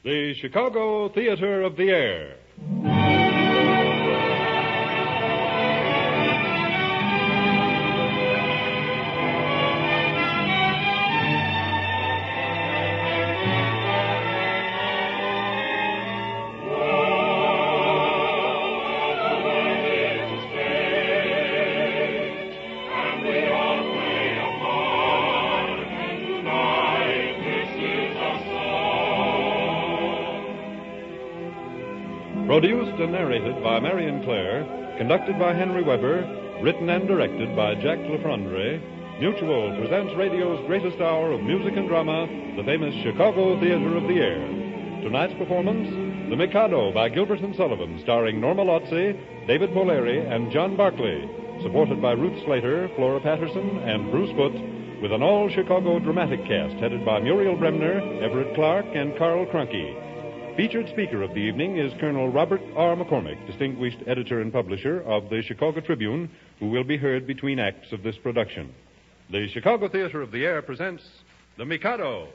The Chicago Theater of the Air. Produced and narrated by Marion Clare, conducted by Henry Weber, written and directed by Jack Lefrandre, Mutual presents radio's greatest hour of music and drama, the famous Chicago Theater of the Air. Tonight's performance, The Mikado by Gilbert and Sullivan, starring Norma Lotze, David Polari, and John Barclay, supported by Ruth Slater, Flora Patterson, and Bruce Foote, with an all-Chicago dramatic cast headed by Muriel Bremner, Everett Clark, and Carl Cronke. Featured speaker of the evening is Colonel Robert R. McCormick, distinguished editor and publisher of the Chicago Tribune, who will be heard between acts of this production. The Chicago Theater of the Air presents The Mikado.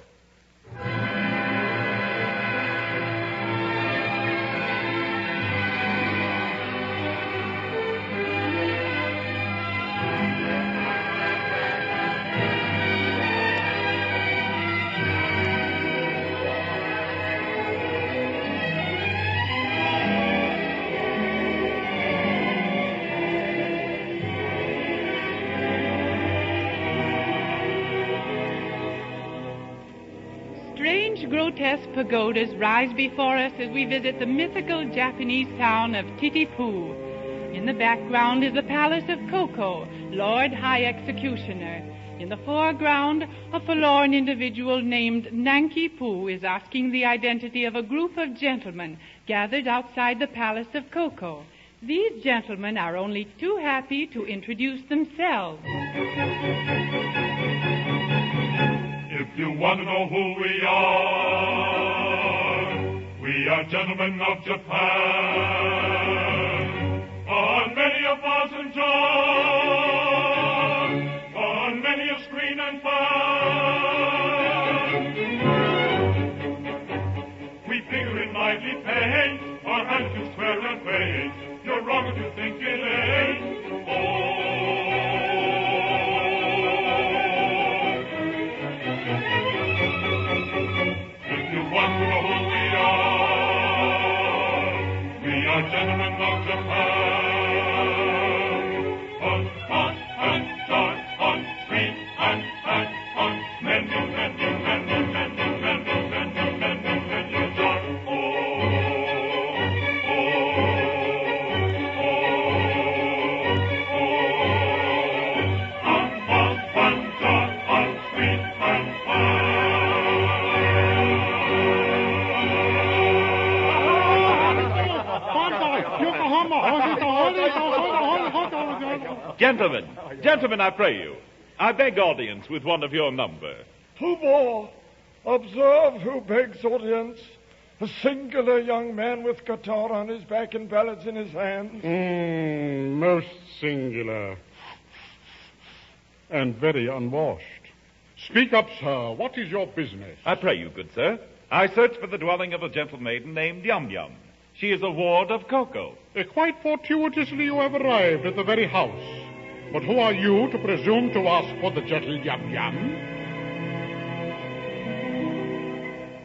Grotesque pagodas rise before us as we visit the mythical Japanese town of Titipu. In the background is the palace of Koko, Lord High Executioner. In the foreground, a forlorn individual named Nanki-Poo is asking the identity of a group of gentlemen gathered outside the palace of Koko. These gentlemen are only too happy to introduce themselves. If you want to know who we are gentlemen of Japan. On many a thousand jars, on many a screen and fan, we figure in lively paint, our attitudes square and quaint. You're wrong if you think it ain't. Gentlemen of Japan, on and start, on screen and on menu, jar. On jar, on screen and Gentlemen, I pray you. I beg audience with one of your number. Tubo, observe who begs audience. A singular young man with guitar on his back and ballads in his hands. Most singular. And very unwashed. Speak up, sir. What is your business? I pray you, good sir. I search for the dwelling of a gentle maiden named Yum Yum. She is a ward of Koko. Quite fortuitously you have arrived at the very house. But who are you to presume to ask for the gentle Yum Yum?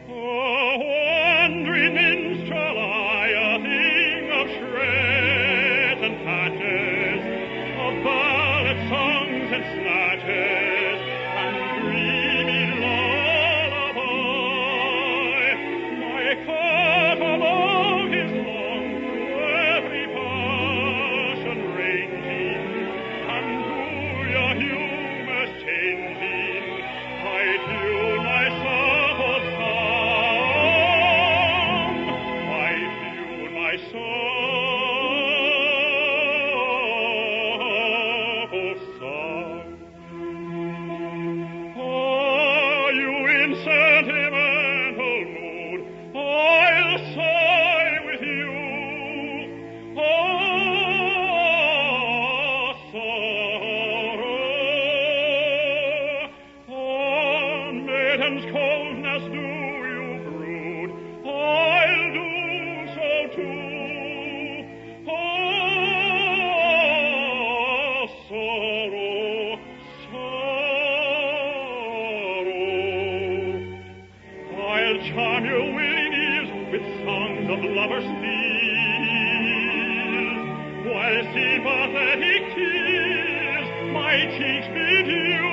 Oh, wandering minstrel, I, a thing of shreds and patches, of ballad songs and snatches, and dreamy lullaby. My catalog is long through every passion ranging, and to your humors changing, charm your willing ears with songs of lover's steel, while sympathetic tears my cheeks bedew.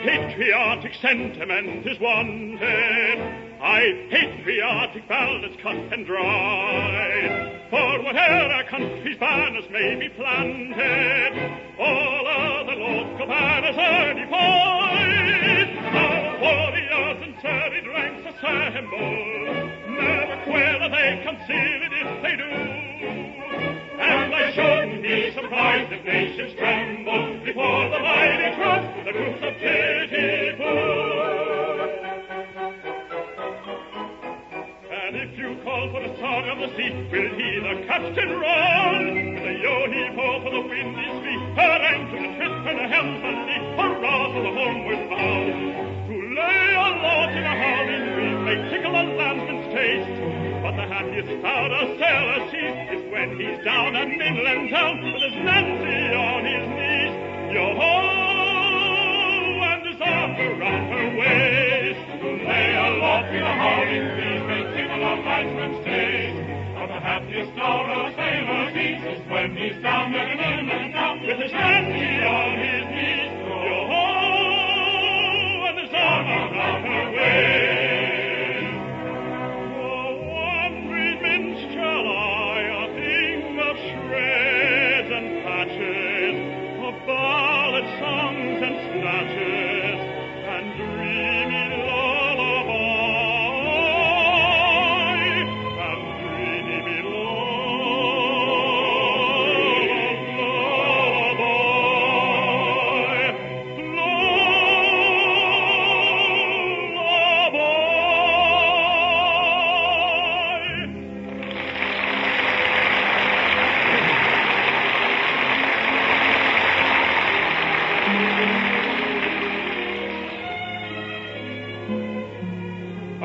Patriotic sentiment is wanted. Patriotic ballads cut and dried. For whatever our country's banners may be planted, all other local banners are defied. Our warriors in serried ranks assemble. Never whether they conceal it if they do. And I shouldn't be surprised if nations tremble before the mighty trust, the troops of Titypoo. And if you call for a song of the sea, will he the captain run? The yo-he-ho for the windy sea, harangue to the trip and the helmsman lead, hurrah for the homeward bound. To lay a lot in a howling breeze may tickle a landsman's taste, but the happiest hour a sailor sees is when he's down an inland town with his Nancy on his knees. Yo-ho, and his arm around her waist. To lay a lot in a howling breeze may tickle a landsman's taste, but the happiest hour a sailor sees is when he's down an inland town with his Nancy on his knees. Yo-ho, and his arm around her waist. Shall I a thing of shreds and patches, of ballad songs and snatches, and dreamy lullaby, and dreamy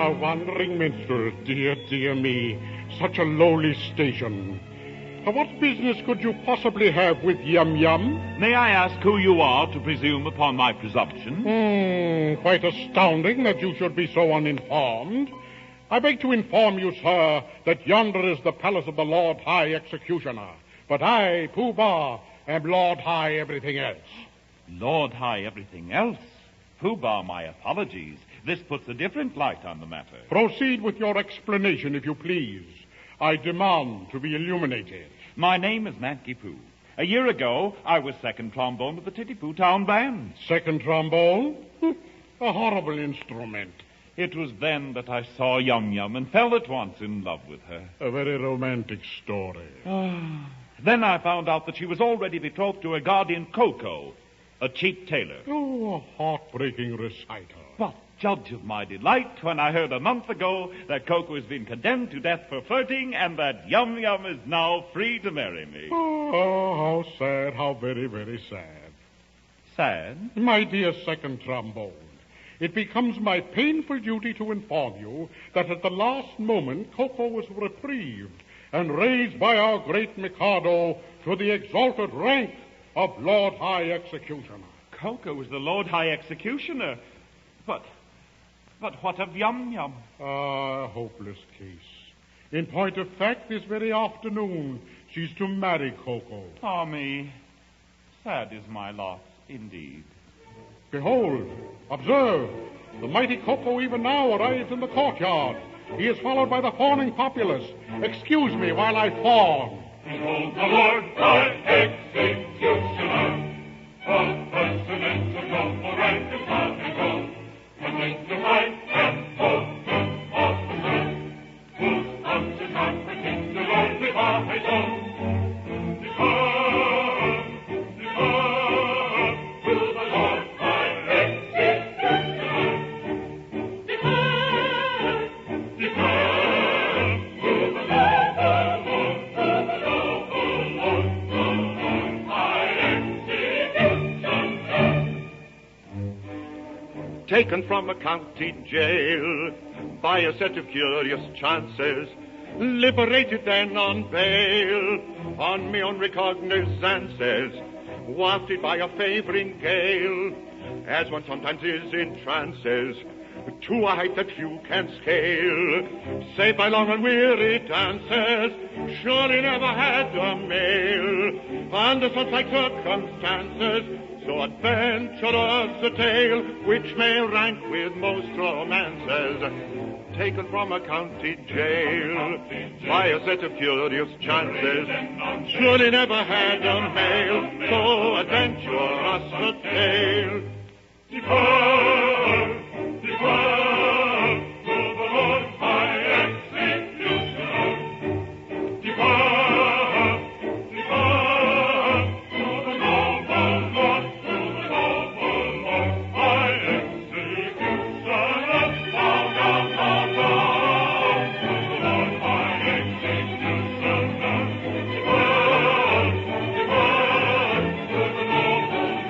A wandering minstrel, dear, dear me, such a lowly station. What business could you possibly have with Yum-Yum? May I ask who you are to presume upon my presumption? Quite astounding that you should be so uninformed. I beg to inform you, sir, that yonder is the palace of the Lord High Executioner. But I, Pooh Bah, am Lord High everything else. Lord High everything else? Pooh Bah, my apologies. This puts a different light on the matter. Proceed with your explanation, if you please. I demand to be illuminated. My name is Manky Pooh. A year ago, I was second trombone with the Titypoo Town Band. Second trombone? A horrible instrument. It was then that I saw Yum-Yum and fell at once in love with her. A very romantic story. Then I found out that she was already betrothed to her guardian, Coco, a cheap tailor. Oh, a heartbreaking recital. But judge of my delight when I heard a month ago that Coco has been condemned to death for flirting and that Yum-Yum is now free to marry me. Oh, how sad, how very, very sad. Sad? My dear second trombone, it becomes my painful duty to inform you that at the last moment Coco was reprieved and raised by our great Mikado to the exalted rank of Lord High Executioner. Coco was the Lord High Executioner? But what of Yum-Yum? Hopeless case. In point of fact, this very afternoon, she's to marry Coco. Ah, me. Sad is my lot, indeed. Behold, observe, the mighty Coco even now arrives in the courtyard. He is followed by the fawning populace. Excuse me while I fawn. Behold the Lord High Executioner, all persons of noble rank and capital, and dignified and potent officer, whose functions are particularly vital. To the Lord High Executioner. Declare to the noble Lord High Executioner. taken from a county jail by a set of curious chances, liberated then on bail, on me own recognizances, wafted by a favoring gale, as one sometimes is in trances, to a height that few can scale, save by long and weary dances, surely never had a male, under such like circumstances, so adventurous a tale, which may rank with most romances, taken from a county jail, by a set of curious chances, surely never had a male, so adventurous a tale. Depart, depart, to the Lord High Executioner. Depart, depart, to the noble Lord, to the noble Lord High Executioner. Bow down, bow down, to the Lord High Executioner. Depart, depart, to the noble Lord.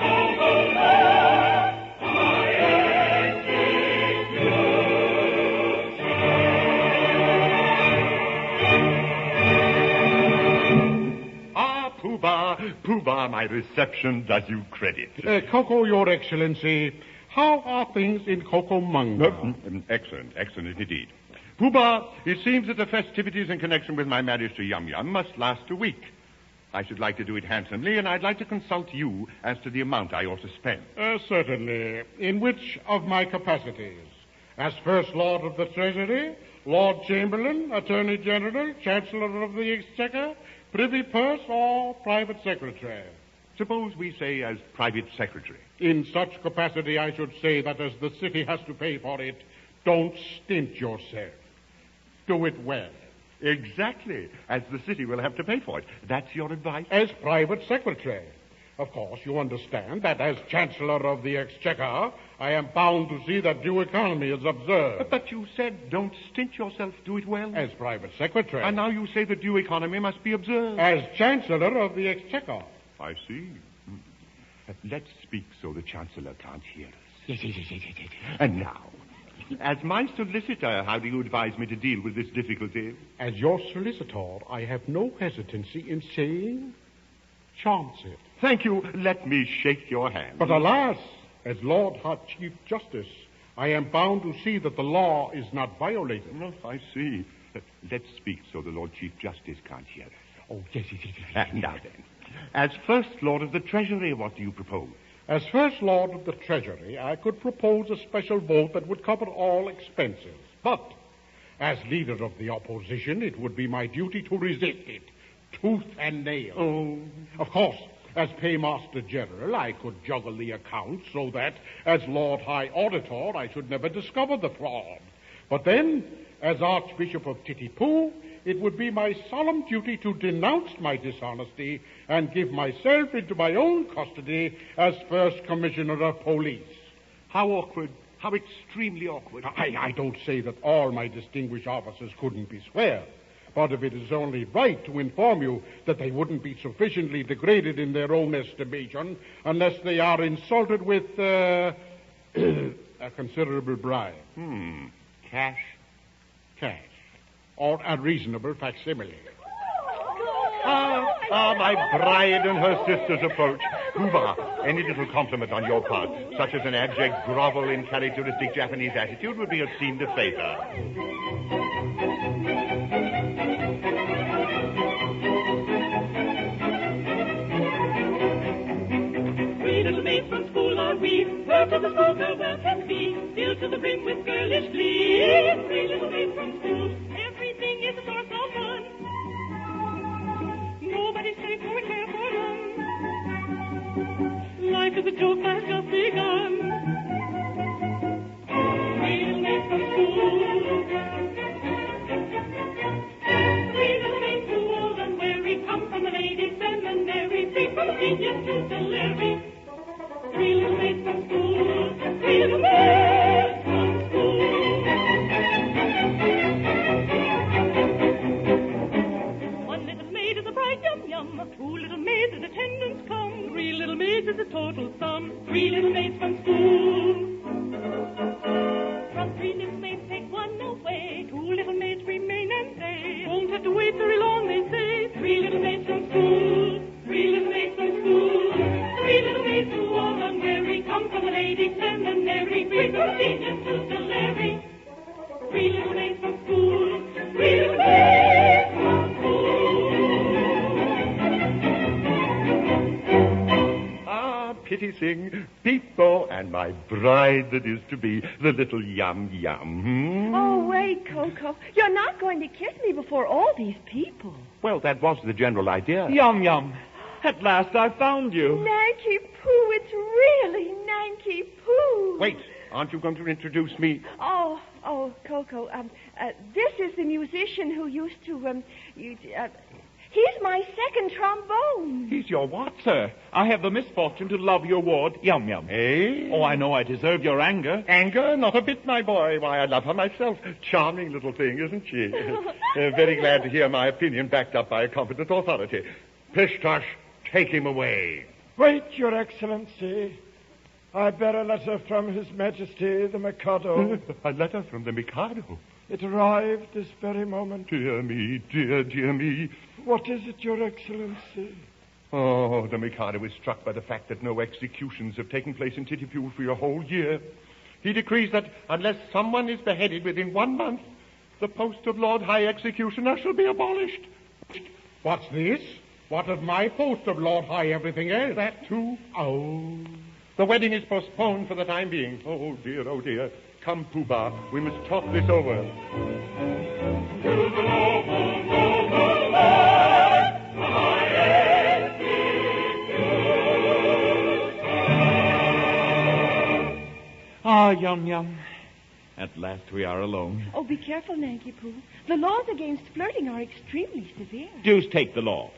Pooh-Bah, my reception does you credit. Coco, Your Excellency, how are things in Coco-Manga? Excellent indeed. Pooh-Bah, it seems that the festivities in connection with my marriage to Yum-Yum must last a week. I should like to do it handsomely, and I'd like to consult you as to the amount I ought to spend. Certainly. In which of my capacities? As First Lord of the Treasury, Lord Chamberlain, Attorney General, Chancellor of the Exchequer, Privy Purse, or Private Secretary? Suppose we say as Private Secretary. In such capacity, I should say that as the city has to pay for it, don't stint yourself. Do it well. Exactly, as the city will have to pay for it. That's your advice? As Private Secretary. Of course, you understand that as Chancellor of the Exchequer, I am bound to see that due economy is observed. But you said don't stint yourself, do it well. As Private Secretary. And now you say that due economy must be observed. As Chancellor of the Exchequer. I see. Let's speak so the Chancellor can't hear us. Yes. And now, as my solicitor, how do you advise me to deal with this difficulty? As your solicitor, I have no hesitancy in saying, chance it. Thank you. Let me shake your hand. But alas, as Lord High Chief Justice, I am bound to see that the law is not violated. Oh, I see. Let's speak so the Lord Chief Justice can't hear us. Oh, yes. Now then, as First Lord of the Treasury, what do you propose? As First Lord of the Treasury, I could propose a special vote that would cover all expenses. But as leader of the opposition, it would be my duty to resist it, tooth and nail. Oh. Of course, as Paymaster General, I could juggle the accounts so that, as Lord High Auditor, I should never discover the fraud. But then, as Archbishop of Titipu, it would be my solemn duty to denounce my dishonesty and give myself into my own custody as First Commissioner of Police. How awkward. How extremely awkward. I don't say that all my distinguished officers couldn't be square. But if it is only right to inform you that they wouldn't be sufficiently degraded in their own estimation unless they are insulted with a considerable bribe. Cash? Cash. Or a reasonable facsimile. My bride and her sisters approach. Pooh-Bah, any little compliment on your part, such as an abject grovel in characteristic Japanese attitude, would be esteemed a favor. We little maids from school are we, where to the school girl well can be, filled to the brim with girlish glee. Three little maids from school, everything is a source of fun. Nobody's safe or we care for none. Life is a joke that has just begun. Three little maids from school. Three little maids who old and weary come from the ladies' seminary, free from genius to delivery. Three little maids from school. Three little maids from school. Three little maids take one away. Two little maids remain and they won't have to wait very long, they say. Three little maids from school. Three little maids from school. Three little maids who are unwary come from a lady's seminary. Three from genius to Larry. Three little maids from school. Three little maids from school. Ah, pity sing, Peep-Bo, and my bride that is to be, the little Yum-Yum. Oh, wait, Coco. You're not going to kiss me before all these people. Well, that was the general idea. Yum-Yum. At last I found you. Nanky Poo, it's really Nanky Poo. Wait, aren't you going to introduce me? Oh, Coco, this is the musician who used to, he's my second trombone. He's your what? Sir, I have the misfortune to love your ward, Yum-Yum. Eh? Oh, I know I deserve your anger. Anger? Not a bit, my boy. Why, I love her myself. Charming little thing, isn't she? Very glad to hear my opinion backed up by a competent authority. Pish-Tush, take him away. Wait, Your Excellency. I bear a letter from His Majesty, the Mikado. A letter from the Mikado? It arrived this very moment. Dear me, dear me. What is it, Your Excellency? Oh, the Mikado is struck by the fact that no executions have taken place in Titipu for a whole year. He decrees that unless someone is beheaded within 1 month, the post of Lord High Executioner shall be abolished. What's this? What of my post of Lord High everything else? That too? Oh. The wedding is postponed for the time being. Oh, dear, oh, dear. Come, Pooh-Bah, we must talk this over. Ah, Yum-Yum. At last we are alone. Oh, be careful, Nanky Poo. The laws against flirting are extremely severe. Deuce take the law.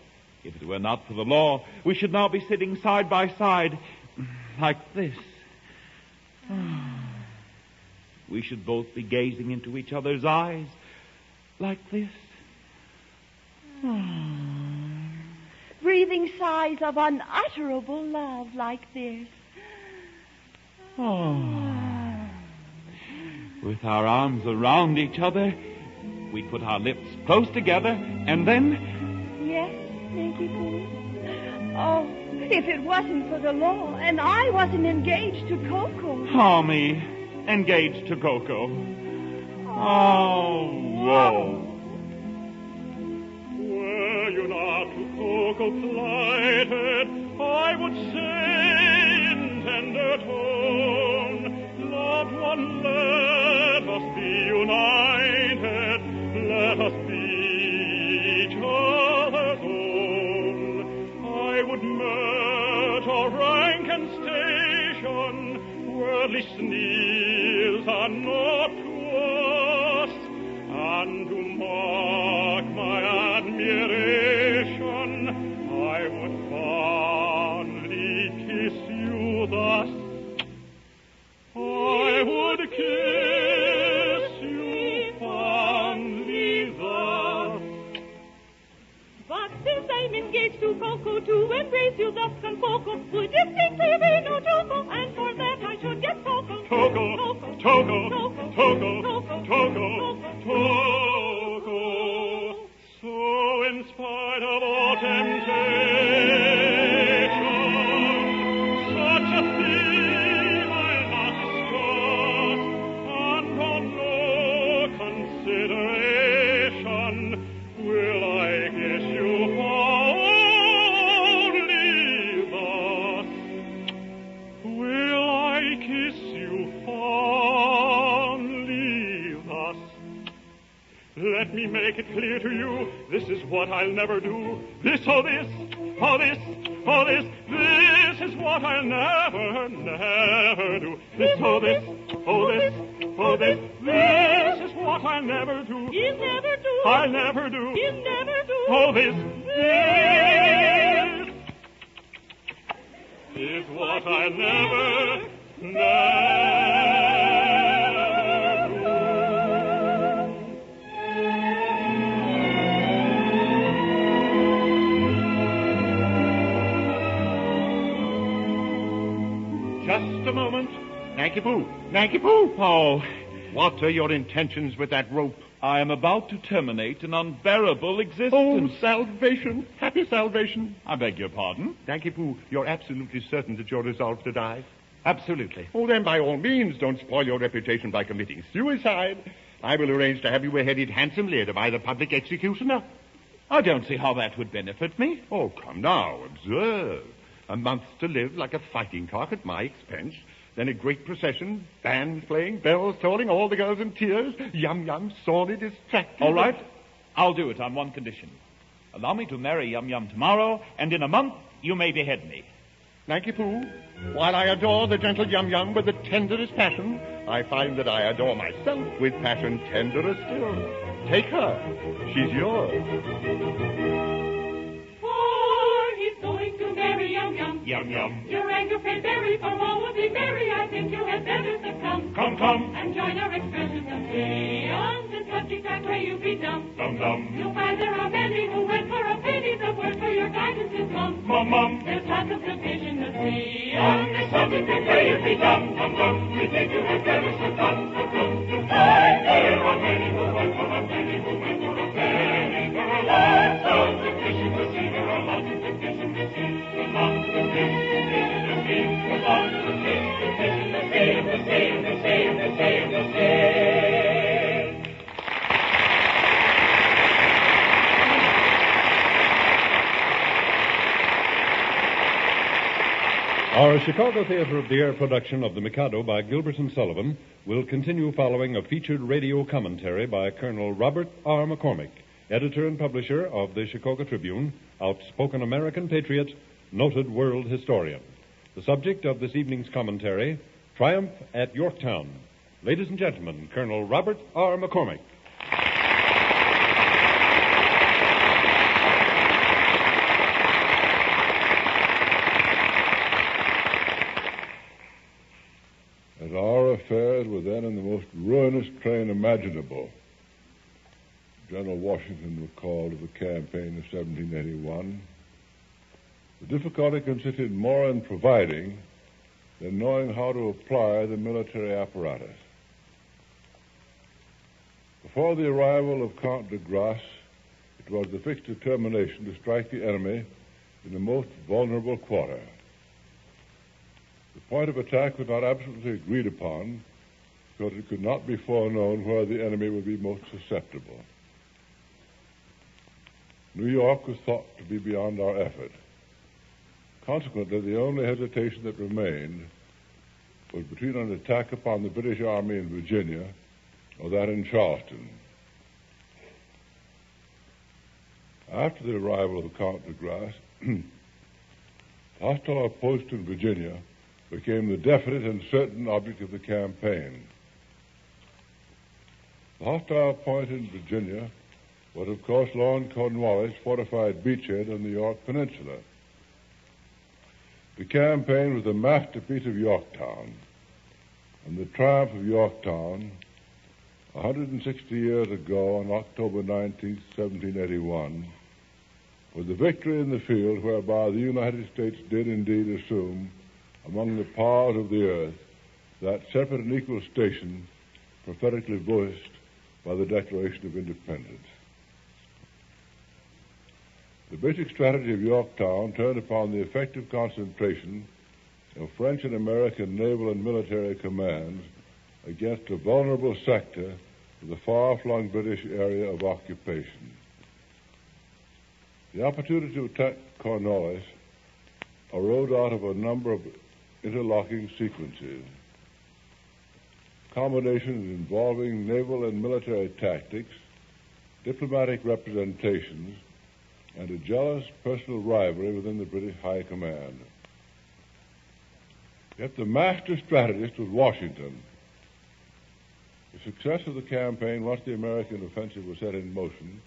If it were not for the law, we should now be sitting side by side like this. We should both be gazing into each other's eyes like this. Breathing sighs of unutterable love like this. With our arms around each other, we put our lips close together, and then... Yes, Nanky Poo. Oh, if it wasn't for the law, and I wasn't engaged to Coco. Oh, me, engaged to Coco. Oh, whoa. Were you not to Coco plighted, I would say in tender tone, loved one, let us be united, let us be each other's own. I would merge our rank and station, worldly sneers are not to us, and to mark my admiration, I would fondly kiss you thus. I would kiss you fondly thus. But since I'm engaged to Coco, to embrace you thus can Coco, would distinctly be no Toco, and for that I should get Toco. Toco, Toco, Toco, Toco, Toco. So in spite of all temptation, such a theme I'll not discuss, and on no consideration will I kiss you fondly thus. Will I kiss you fondly thus? Let me make it clear to you, this is what I'll never do. This, oh this, oh this, oh this, this is what I'll never, never do. This, oh this, oh this, oh this, this is what I'll never do. You never do. I'll never do. You never do. Oh this, this is what I'll never, never do. Just a moment. Nanky Poo, Nanky Poo. Oh, What are your intentions with that rope? I am about to terminate an unbearable Oh, existence. salvation. Happy salvation. I beg your pardon? Thank you, you're absolutely certain that you're resolved to die? Absolutely. Oh, then by all means, don't spoil your reputation by committing suicide. I will arrange to have you beheaded handsomely by the public executioner. I don't see how that would benefit me. Oh, come now, observe. A month to live like a fighting cock at my expense. Then a great procession, bands playing, bells tolling, all the girls in tears, Yum-Yum sorely distracted. All right. I'll do it on one condition. Allow me to marry Yum-Yum tomorrow, and in a month you may behead me. Nanky Poo, while I adore the gentle Yum-Yum with the tenderest passion, I find that I adore myself with passion tenderer still. Take her. She's yours. For he's going to marry Yum-Yum. Yum-Yum. Your anger may vary, for all will be merry. I think you had better succumb. Come. And join our expressions of seance and subject that way you be dumb. Dum. You'll find there are many who went for a penny. The word for your guidance is mum. Mum. There's lots of confusion to see. On the subject that way you be dumb. We think you had better succumb. You'll find there are many who went for a penny. There are lots of confusion to see. There are lots of confusion to see. Our Chicago Theater of the Air production of The Mikado by Gilbert and Sullivan will continue following a featured radio commentary by Colonel Robert R. McCormick, editor and publisher of the Chicago Tribune, outspoken American patriot, noted world historian. The subject of this evening's commentary, Triumph at Yorktown. Ladies and gentlemen, Colonel Robert R. McCormick. As our affairs were then in the most ruinous train imaginable, General Washington recalled of the campaign of 1781, the difficulty consisted more in providing than knowing how to apply the military apparatus. Before the arrival of Count de Grasse, it was the fixed determination to strike the enemy in the most vulnerable quarter. The point of attack was not absolutely agreed upon because it could not be foreknown where the enemy would be most susceptible. New York was thought to be beyond our effort. Consequently, the only hesitation that remained was between an attack upon the British Army in Virginia or that in Charleston. After the arrival of Count de Grasse, the hostile post in Virginia became the definite and certain object of the campaign. The hostile point in Virginia was, of course, Lord Cornwallis' fortified beachhead on the York Peninsula. The campaign was the masterpiece of Yorktown, and the triumph of Yorktown, 160 years ago on October 19, 1781, was the victory in the field whereby the United States did indeed assume, among the powers of the earth, that separate and equal station prophetically voiced by the Declaration of Independence. The basic strategy of Yorktown turned upon the effective concentration of French and American naval and military commands against a vulnerable sector of the far-flung British area of occupation. The opportunity to attack Cornwallis arose out of a number of interlocking sequences, combinations involving naval and military tactics, diplomatic representations, and a jealous personal rivalry within the British High Command. Yet the master strategist was Washington. The success of the campaign, once the American offensive was set in motion,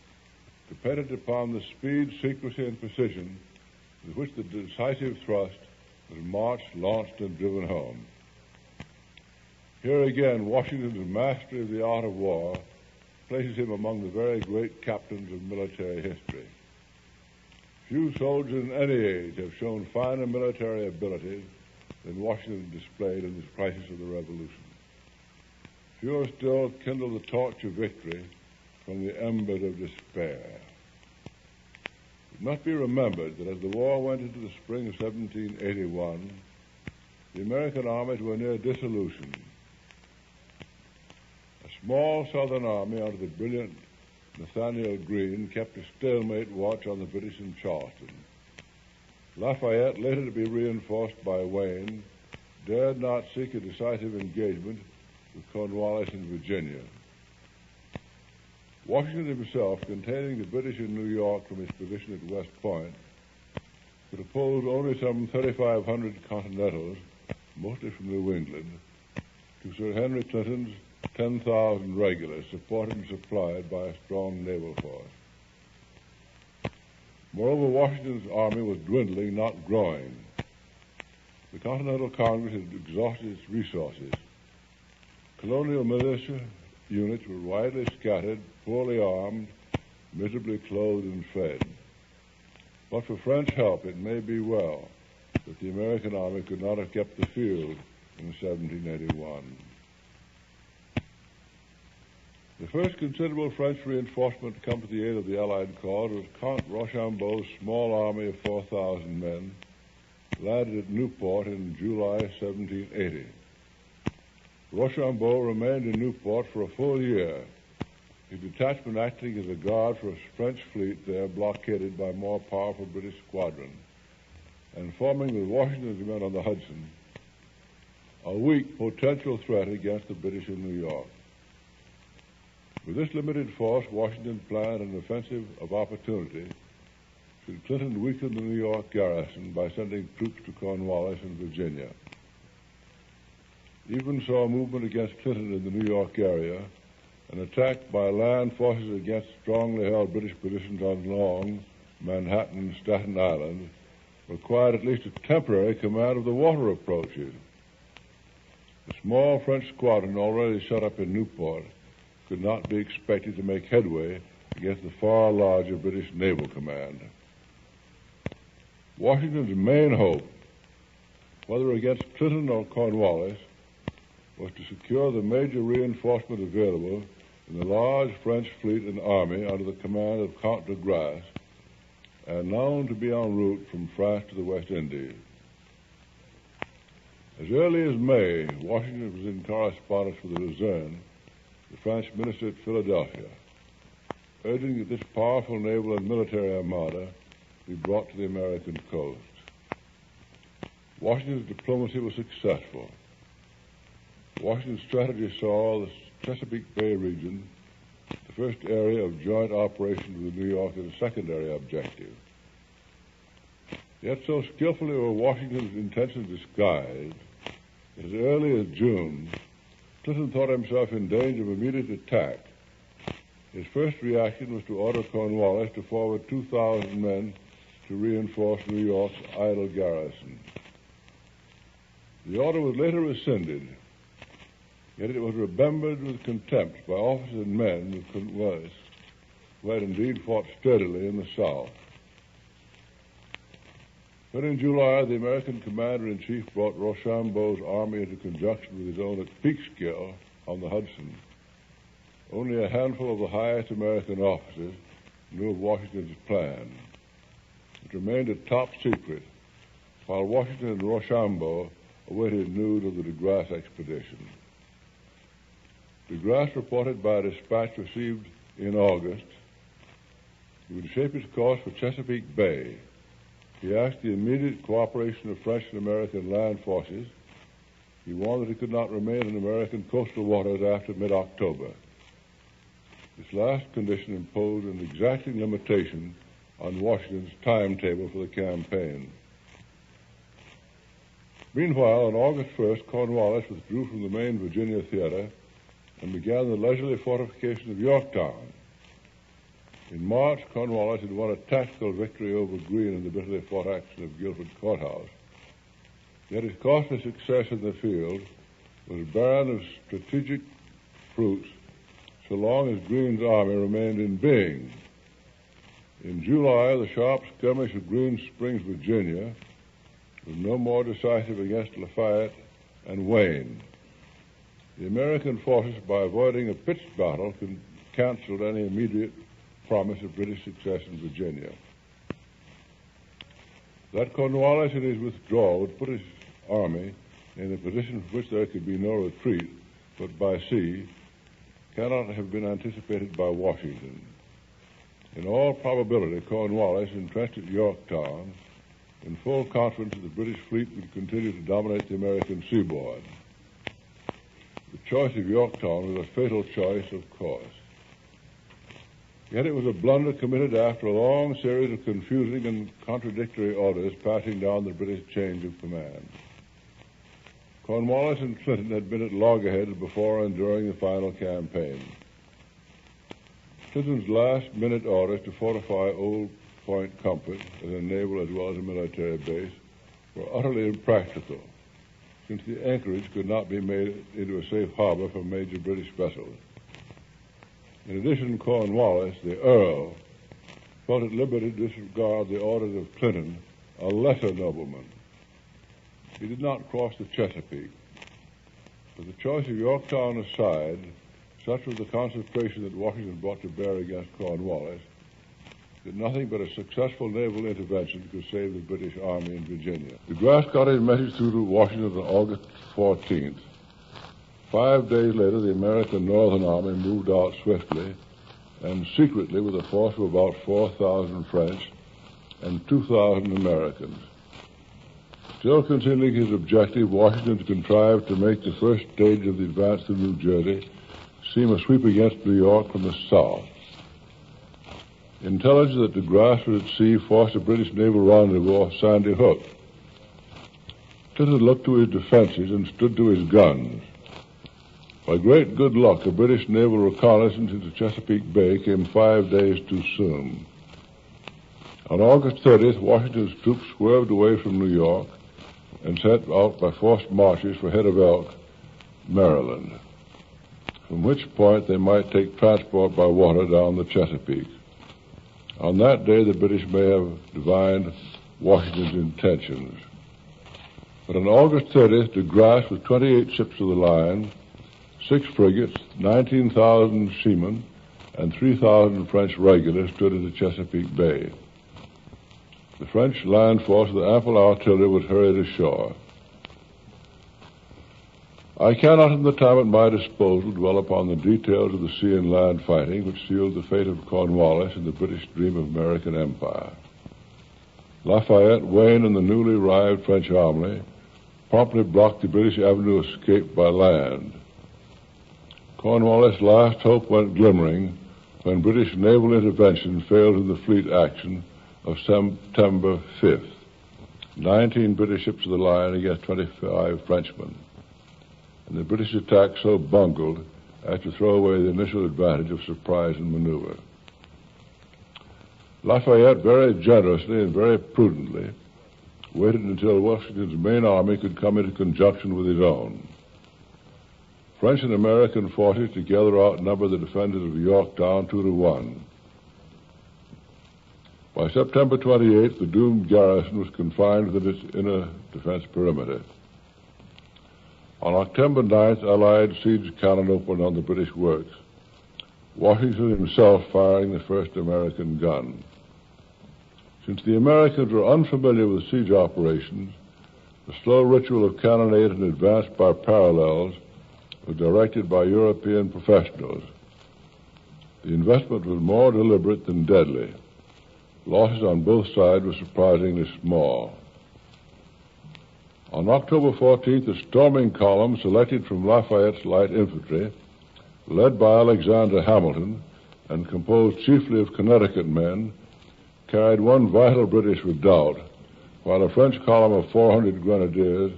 depended upon the speed, secrecy, and precision with which the decisive thrust was marched, launched, and driven home. Here again, Washington's mastery of the art of war places him among the very great captains of military history. Few soldiers in any age have shown finer military abilities than Washington displayed in this crisis of the Revolution. fewer still kindle the torch of victory from the embers of despair. It must be remembered that as the war went into the spring of 1781, the American armies were near dissolution. A small Southern army under the brilliant Nathaniel Greene kept a stalemate watch on the British in Charleston. Lafayette, later to be reinforced by Wayne, dared not seek a decisive engagement with Cornwallis in Virginia. Washington himself, containing the British in New York from his position at West Point, could oppose only some 3,500 Continentals, mostly from New England, to Sir Henry Clinton's 10,000 regulars, supported and supplied by a strong naval force. Moreover, Washington's army was dwindling, not growing. The Continental Congress had exhausted its resources. Colonial militia units were widely scattered, poorly armed, miserably clothed and fed. But for French help, it may be well that the American army could not have kept the field in 1781. The first considerable French reinforcement to come to the aid of the Allied cause was Count Rochambeau's small army of 4,000 men, landed at Newport in July 1780. Rochambeau remained in Newport for a full year, his detachment acting as a guard for a French fleet there blockaded by a more powerful British squadron, and forming with Washington's men on the Hudson a weak potential threat against the British in New York. With this limited force, Washington planned an offensive of opportunity should Clinton weaken the New York garrison by sending troops to Cornwallis and Virginia. Even saw a movement against Clinton in the New York area, an attack by land forces against strongly held British positions on Long, Manhattan, and Staten Island, required at least a temporary command of the water approaches. The small French squadron already set up in Newport could not be expected to make headway against the far larger British naval command. Washington's main hope, whether against Clinton or Cornwallis, was to secure the major reinforcement available in the large French fleet and army under the command of Count de Grasse, and known to be en route from France to the West Indies. As early as May, Washington was in correspondence with the Luzerne, the French minister at Philadelphia, urging that this powerful naval and military armada be brought to the American coast. Washington's diplomacy was successful. Washington's strategy saw the Chesapeake Bay region, the first area of joint operations with New York, as a secondary objective. Yet so skillfully were Washington's intentions disguised that as early as June, Clinton thought himself in danger of immediate attack. His first reaction was to order Cornwallis to forward 2,000 men to reinforce New York's idle garrison. The order was later rescinded, yet it was remembered with contempt by officers and men of Cornwallis, who had indeed fought steadily in the South. But in July, the American commander-in-chief brought Rochambeau's army into conjunction with his own at Peekskill on the Hudson. Only a handful of the highest American officers knew of Washington's plan. It remained a top secret, while Washington and Rochambeau awaited news of the de Grasse expedition. De Grasse reported by a dispatch received in August he would shape his course for Chesapeake Bay. He asked the immediate cooperation of French and American land forces. He warned that he could not remain in American coastal waters after mid-October. This last condition imposed an exacting limitation on Washington's timetable for the campaign. Meanwhile, on August 1st, Cornwallis withdrew from the main Virginia theater and began the leisurely fortification of Yorktown. In March, Cornwallis had won a tactical victory over Greene in the bitterly fought action of Guilford Courthouse. Yet his costly success in the field was barren of strategic fruits so long as Greene's army remained in being. In July, the sharp skirmish of Green Springs, Virginia, was no more decisive against Lafayette and Wayne. The American forces, by avoiding a pitched battle, canceled any immediate promise of British success in Virginia. That Cornwallis in his withdrawal would put his army in a position from which there could be no retreat but by sea cannot have been anticipated by Washington. In all probability, Cornwallis, entrenched at Yorktown, in full confidence that the British fleet would continue to dominate the American seaboard. The choice of Yorktown was a fatal choice, of course. Yet it was a blunder committed after a long series of confusing and contradictory orders passing down the British chain of command. Cornwallis and Clinton had been at loggerheads before and during the final campaign. Clinton's last-minute orders to fortify Old Point Comfort as a naval as well as a military base were utterly impractical, since the anchorage could not be made into a safe harbor for major British vessels. In addition, Cornwallis, the Earl, felt at liberty to disregard the orders of Clinton, a lesser nobleman. He did not cross the Chesapeake. But the choice of Yorktown aside, such was the concentration that Washington brought to bear against Cornwallis, that nothing but a successful naval intervention could save the British Army in Virginia. De Grasse got his message through to Washington on August 14th. 5 days later, the American Northern Army moved out swiftly and secretly with a force of about 4,000 French and 2,000 Americans. Still concealing his objective, Washington contrived to make the first stage of the advance through New Jersey seem a sweep against New York from the south. Intelligence that De Grasse was at sea forced a British naval rendezvous off Sandy Hook. Clinton looked to his defenses and stood to his guns. By great good luck, a British naval reconnaissance into Chesapeake Bay came 5 days too soon. On August 30th, Washington's troops swerved away from New York and set out by forced marches for Head of Elk, Maryland, from which point they might take transport by water down the Chesapeake. On that day, the British may have divined Washington's intentions. But on August 30th, De Grasse, with 28 ships of the line, 6 frigates, 19,000 seamen, and 3,000 French regulars stood in the Chesapeake Bay. The French land force with ample artillery was hurried ashore. I cannot, in the time at my disposal, dwell upon the details of the sea and land fighting which sealed the fate of Cornwallis and the British dream of American empire. Lafayette, Wayne, and the newly arrived French army promptly blocked the British avenue of escape by land. Cornwallis' last hope went glimmering when British naval intervention failed in the fleet action of September 5th. 19 British ships of the line against 25 Frenchmen. And the British attack so bungled as to throw away the initial advantage of surprise and maneuver. Lafayette very generously and very prudently waited until Washington's main army could come into conjunction with his own. French and American forces together outnumbered the defenders of Yorktown 2-1. By September 28th, the doomed garrison was confined within its inner defense perimeter. On October 9th, Allied siege cannon opened on the British works, Washington himself firing the first American gun. Since the Americans were unfamiliar with siege operations, the slow ritual of cannonade and advance by parallels was directed by European professionals. The investment was more deliberate than deadly. Losses on both sides were surprisingly small. On October 14th, a storming column selected from Lafayette's light infantry, led by Alexander Hamilton and composed chiefly of Connecticut men, carried one vital British redoubt, while a French column of 400 grenadiers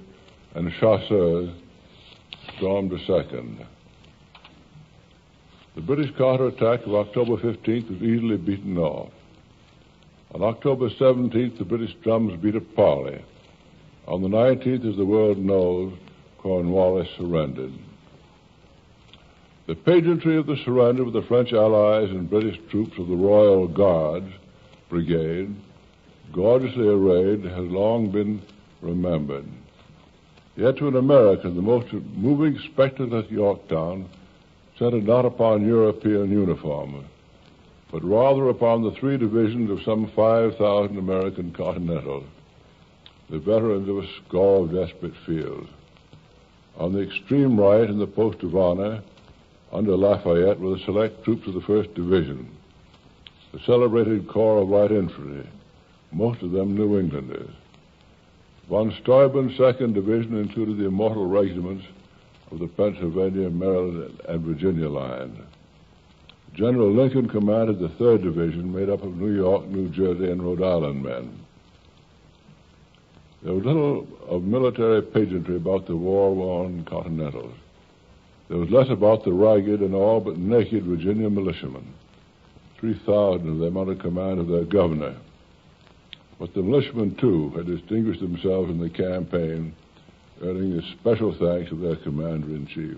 and chasseurs stormed a second. The British counterattack of October 15th was easily beaten off. On October 17th, the British drums beat a parley. On the 19th, as the world knows, Cornwallis surrendered. The pageantry of the surrender with the French allies and British troops of the Royal Guards Brigade, gorgeously arrayed, has long been remembered. Yet to an American, the most moving spectacle at Yorktown centered not upon European uniform, but rather upon the 3 divisions of some 5,000 American Continentals, the veterans of a score of desperate fields. On the extreme right, in the post of honor, under Lafayette, were the select troops of the 1st Division, the celebrated Corps of Light Infantry, most of them New Englanders. Von Steuben's 2nd Division included the immortal regiments of the Pennsylvania, Maryland, and Virginia line. General Lincoln commanded the 3rd Division, made up of New York, New Jersey, and Rhode Island men. There was little of military pageantry about the war-worn Continentals. There was less about the ragged and all but naked Virginia militiamen, 3,000 of them under command of their governor. But the militiamen, too, had distinguished themselves in the campaign, earning the special thanks of their commander-in-chief.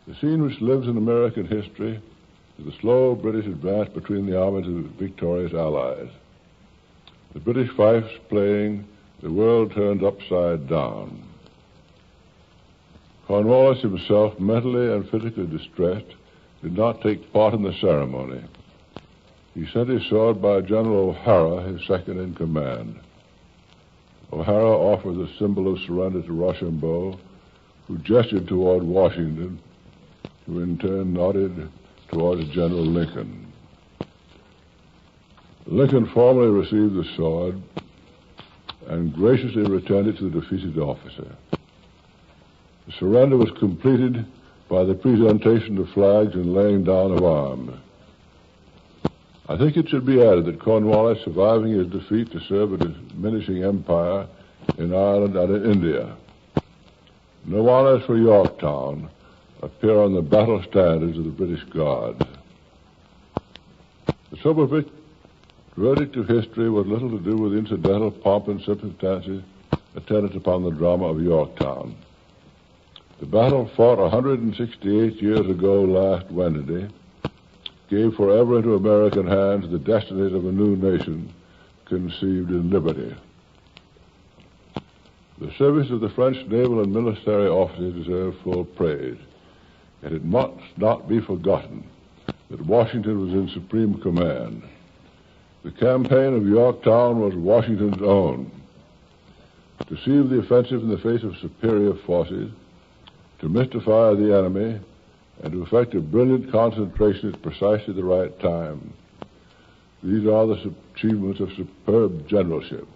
The scene which lives in American history is the slow British advance between the armies of the victorious Allies. The British fifes playing, the world turned upside down. Cornwallis himself, mentally and physically distressed, did not take part in the ceremony. He sent his sword by General O'Hara, his second in command. O'Hara offered the symbol of surrender to Rochambeau, who gestured toward Washington, who in turn nodded towards General Lincoln. Lincoln formally received the sword and graciously returned it to the defeated officer. The surrender was completed by the presentation of flags and laying down of arms. I think it should be added that Cornwallis, surviving his defeat to serve a diminishing empire in Ireland and in India. No honors for Yorktown appear on the battle standards of the British Guards. The sober verdict of history was little to do with incidental pomp and circumstances attendant upon the drama of Yorktown. The battle fought 168 years ago last Wednesday gave forever into American hands the destinies of a new nation conceived in liberty. The service of the French naval and military officers deserve full praise, yet it must not be forgotten that Washington was in supreme command. The campaign of Yorktown was Washington's own. To seize the offensive in the face of superior forces, to mystify the enemy, and to effect a brilliant concentration at precisely the right time. These are the achievements of superb generalship.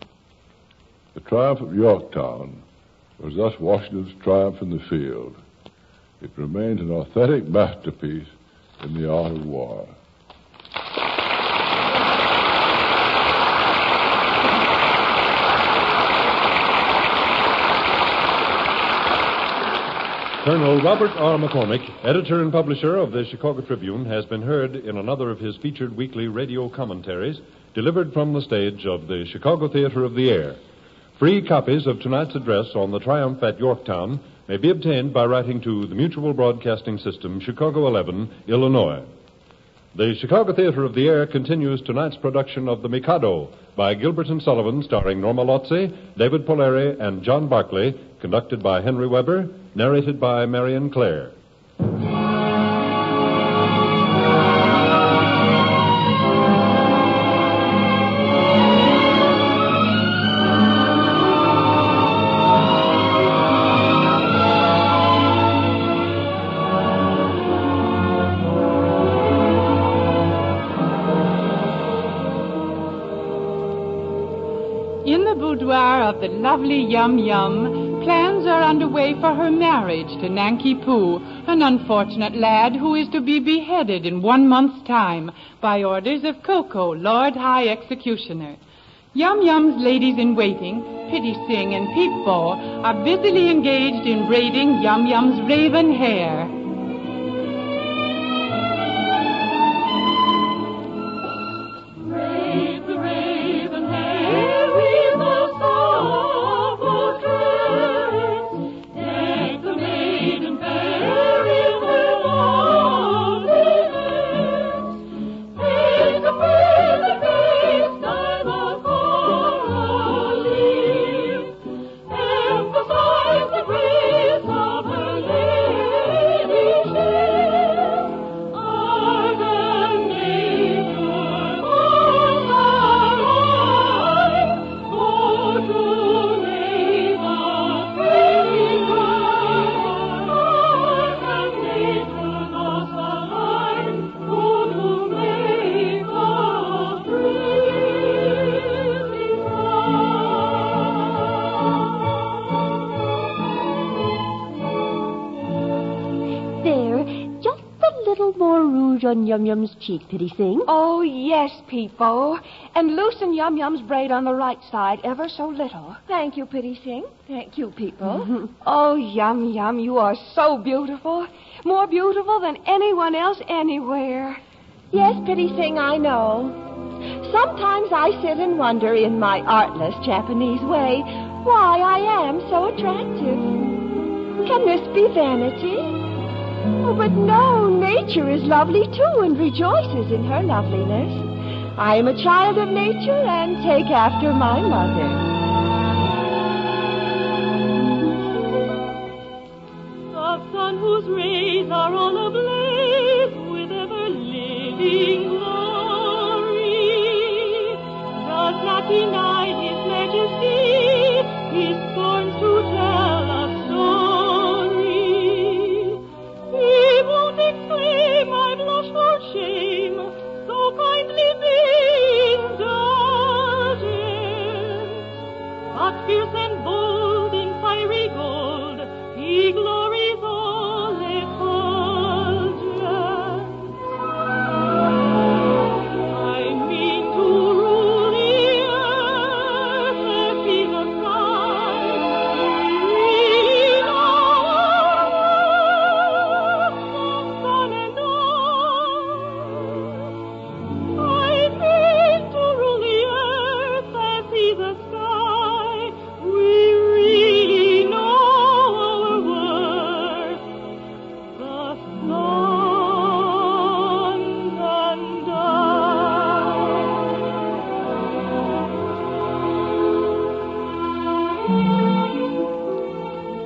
The triumph of Yorktown was thus Washington's triumph in the field. It remains an authentic masterpiece in the art of war. Colonel Robert R. McCormick, editor and publisher of the Chicago Tribune, has been heard in another of his featured weekly radio commentaries delivered from the stage of the Chicago Theater of the Air. Free copies of tonight's address on the triumph at Yorktown may be obtained by writing to the Mutual Broadcasting System, Chicago 11, Illinois. The Chicago Theater of the Air continues tonight's production of The Mikado by Gilbert and Sullivan, starring Norma Lotze, David Polari, and John Barclay, conducted by Henry Weber, narrated by Marion Clare. In the boudoir of the lovely Yum Yum, plans are underway for her marriage to Nanki Poo, an unfortunate lad who is to be beheaded in 1 month's time by orders of Coco, Lord High Executioner. Yum Yum's ladies-in-waiting, Pitty Sing and Peep Bo, are busily engaged in braiding Yum Yum's raven hair. little more rouge on Yum Yum's cheek, Pitty Sing? Oh, yes, Peepo. And loosen Yum Yum's braid on the right side ever so little. Thank you, Pitty Sing. Thank you, Peepo. Oh, Yum Yum, you are so beautiful. More beautiful than anyone else anywhere. Yes, Pitty Sing, I know. Sometimes I sit and wonder in my artless Japanese way why I am so attractive. Can this be vanity? Oh, but no, nature is lovely too and rejoices in her loveliness. I am a child of nature and take after my mother. The sun whose rays are all ablaze with ever-living glory does not deny his majesty. He scorns to tell a story. He won't exclaim, I blush for shame, so kindly be indulgent. But fierce and bold in fiery gold, he glories all effulgent. I mean to rule the earth, let be the sky. Really know the sun and I mean to rule the earth and see the sky. We really know our worth. The sun and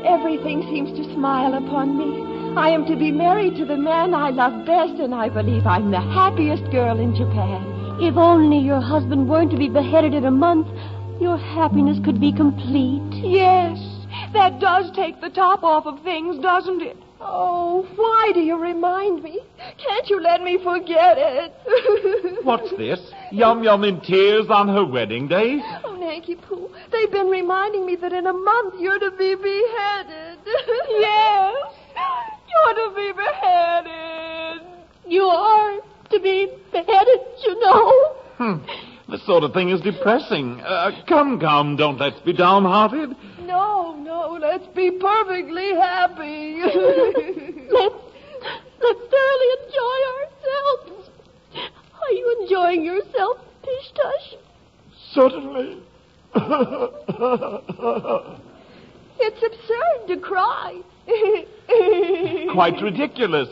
Everything seems to smile upon me. I am to be married to the man I love best, and I believe I'm the happiest girl in Japan. If only your husband weren't to be beheaded in a month, your happiness could be complete. Yes, that does take the top off of things, doesn't it? Oh, why do you remind me? Can't you let me forget it? What's this? Yum Yum in tears on her wedding day? Oh, Nanky Poo, they've been reminding me that in a month you're to be beheaded. Yes, you're to be beheaded. You are to be beheaded, you know. This sort of thing is depressing. Come, don't let's be downhearted. No, let's be perfectly happy. Let's thoroughly enjoy ourselves. Are you enjoying yourself, Pish Tush? Certainly. It's absurd to cry. Quite ridiculous.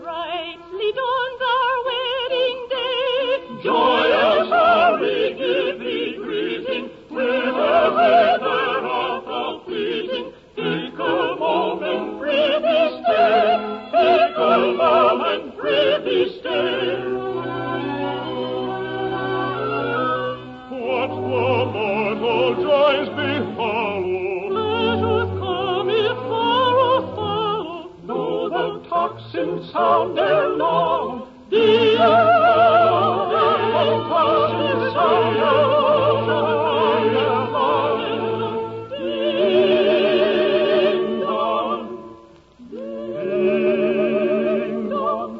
brightly dawns our wedding day. Joyous are we give thee greeting, whither of the fleeting. Fickle moment, prithee stay. Fickle moment, prithee stay. What the mortal joys befollow? Pleasures come if sorrows follow. Though the tocsin sound ere long, the tocsin sound ere long. Ding dong, ding dong.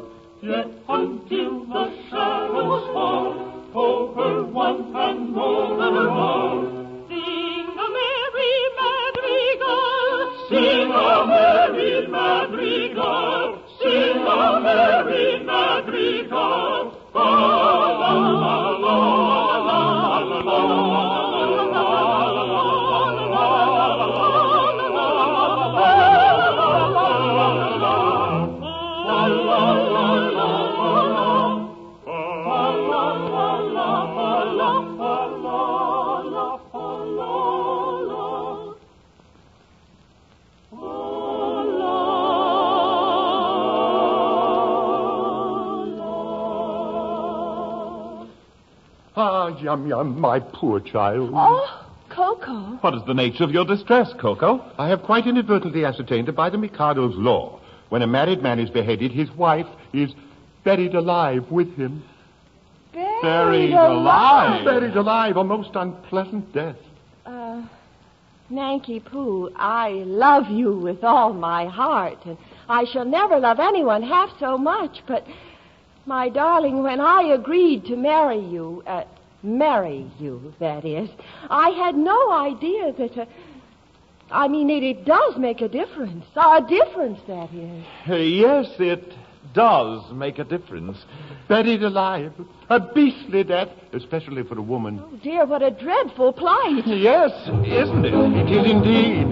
Yet until the shadows fall, over one and over all. Sing a merry madrigal. Sing a merry madrigal. Sing a merry madrigal. La la la la la la la Yum Yum, my poor child. Oh, Coco. What is the nature of your distress, Coco? I have quite inadvertently ascertained that by the Mikado's law, when a married man is beheaded, his wife is buried alive with him. Buried Buried alive. Buried alive, a most unpleasant death. Nanky Poo, I love you with all my heart, and I shall never love anyone half so much, but, my darling, when I agreed to marry you, that is, I had no idea that, it does make a difference. A difference, that is. Yes, it does make a difference. Buried alive. A beastly death, especially for a woman. Oh, dear, what a dreadful plight. Yes, isn't it? It is indeed.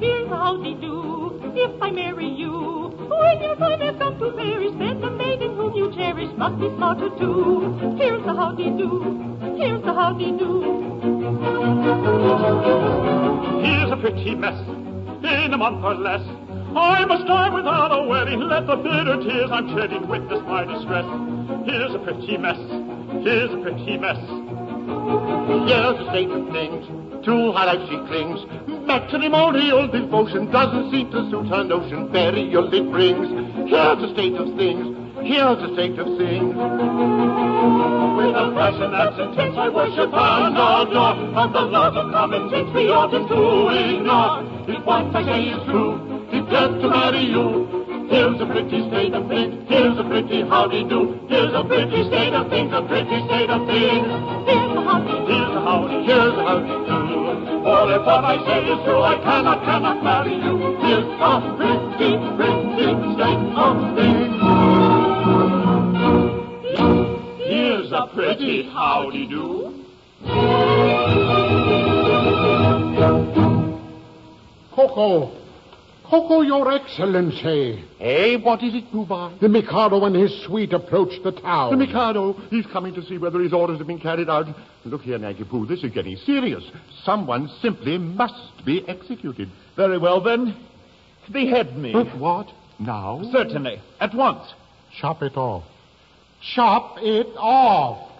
Here's how they do if I marry you. When your time has come to perish, then the maiden whom you cherish must be slaughtered too. Here's the how they do. Here's the how they do. Here's a pretty mess in a month or less. I must die without a wedding. Let the bitter tears I'm shedding witness my distress. Here's a pretty mess. Here's a pretty mess. Here's the state of things. To her life she clings. Matrimonial devotion doesn't seem to suit her notion. Burial it brings. Here's the state of things. Here's the state of things. With a passion that's intense, I worship and adore. Of the laws of common sense we oughtn't to ignore. If what I say is true, if death to marry you. Here's a pretty state of things. Here's a pretty howdy-do. Here's a pretty state of things. A pretty state of things. Here's the howdy. Here's the howdy. Here's the howdy-do. For if what I say is true, I cannot marry you. Here's a pretty, pretty state of things. Here's a pretty howdy-do. Coco, your excellency. Hey, what is it, Pooh-Bah? The Mikado and his suite approach the town. The Mikado, he's coming to see whether his orders have been carried out. Look here, Nanky Poo, this is getting serious. Someone simply must be executed. Very well, then. Behead me. But what? Now? Certainly. At once. Chop it off. Chop it off.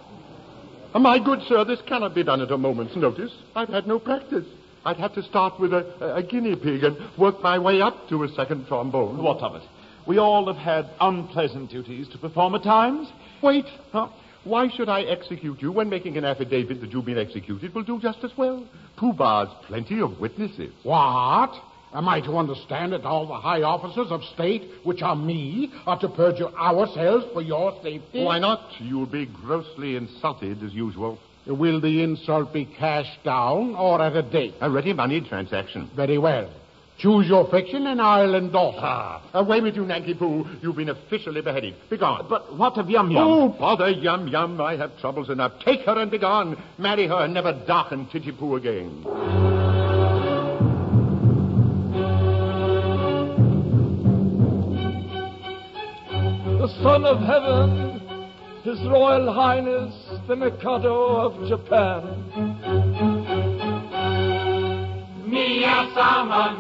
My good sir, this cannot be done at a moment's notice. I've had no practice. I'd have to start with a guinea pig and work my way up to a second trombone. What of it? We all have had unpleasant duties to perform at times. Wait. Huh? Why should I execute you when making an affidavit that you've been executed will do just as well? Pooh-Bah's plenty of witnesses. What? Am I to understand that all the high officers of state, which are me, are to perjure ourselves for your safety? Why not? You'll be grossly insulted as usual. Will the insult be cash down or at a date? A ready money transaction. Very well. Choose your fiction and I'll endorse. Away with you, Nanky Poo. You've been officially beheaded. Begone. But what of Yum Yum? Oh, bother Yum Yum. I have troubles enough. Take her and begone. Marry her and never darken Titty Poo again. The Son of Heaven, His Royal Highness, the Mikado of Japan. Miya-sama,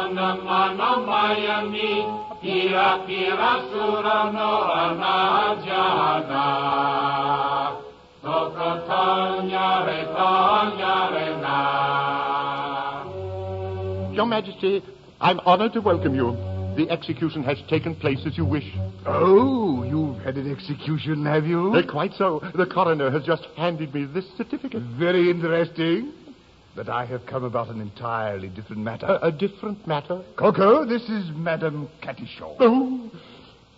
onamano Miami, pira sura no anajana. Your Majesty, I'm honored to welcome you. The execution has taken place as you wish. Oh, you've had an execution, have you? Quite so. The coroner has just handed me this certificate. Very interesting. But I have come about an entirely different matter. A different matter? Coco, this is Madame Cattishaw. Oh,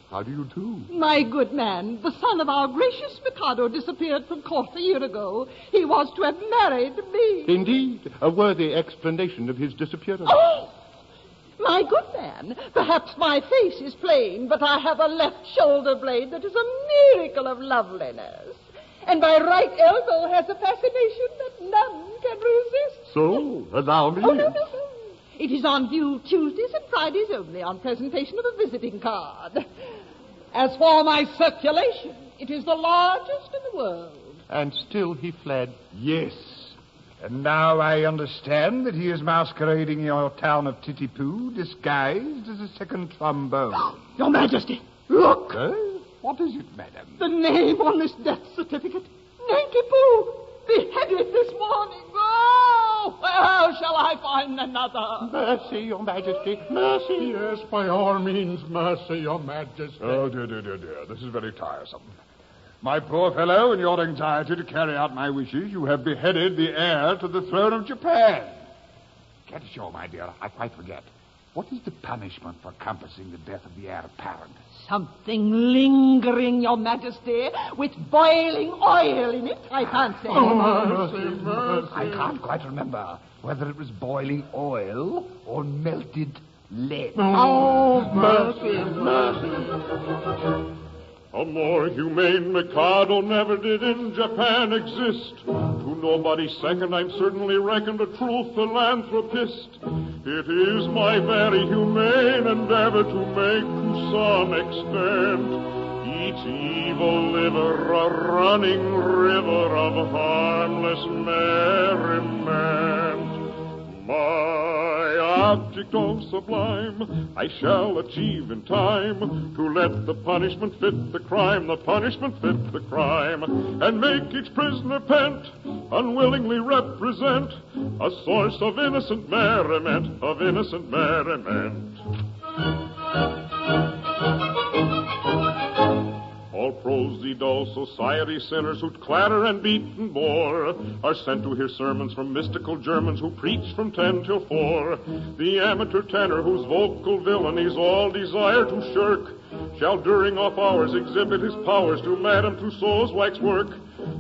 how do you do? My good man, the son of our gracious Mikado disappeared from court a year ago. He was to have married me. Indeed, a worthy explanation of his disappearance. Oh! My good man, perhaps my face is plain, but I have a left shoulder blade that is a miracle of loveliness. And my right elbow has a fascination that none can resist. So, allow me. Oh, no. It is on view Tuesdays and Fridays only on presentation of a visiting card. As for my circulation, it is the largest in the world. And still he fled. Yes. And now I understand that he is masquerading in your town of Titipu, disguised as a second trombone. Your Majesty, look! What is it, madam? The name on this death certificate. Nanky Poo, beheaded this morning. Oh, where shall I find another? Mercy, Your Majesty, mercy. Yes, by all means, mercy, Your Majesty. Oh, dear. This is very tiresome. My poor fellow, in your anxiety to carry out my wishes, you have beheaded the heir to the throne of Japan. Katisho, my dear, I quite forget. What is the punishment for compassing the death of the heir apparent? Something lingering, Your Majesty, with boiling oil in it, I fancy. I can't quite remember whether it was boiling oil or melted lead. Oh, mercy, mercy. A more humane Mikado never did in Japan exist. To nobody's second, I'm certainly reckoned a true philanthropist. It is my very humane endeavor to make, to some extent, each evil liver a running river of harmless merriment. My object all sublime I shall achieve in time, to let the punishment fit the crime, the punishment fit the crime, and make each prisoner pent, unwillingly represent a source of innocent merriment, of innocent merriment. All prosy, dull society sinners who'd clatter and beat and bore are sent to hear sermons from mystical Germans who preach from 10 till 4. The amateur tenor whose vocal villainies all desire to shirk shall during off hours exhibit his powers to Madame Tussauds waxwork.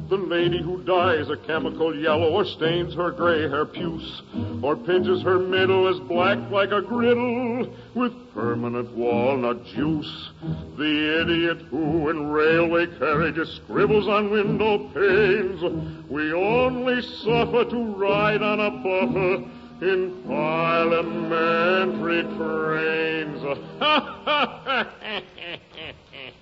The lady who dyes a chemical yellow or stains her gray hair puce or pinches her middle as black like a griddle with permanent walnut juice. The idiot who in railway carriages scribbles on window panes. We only suffer to ride on a buffer in parliamentary trains.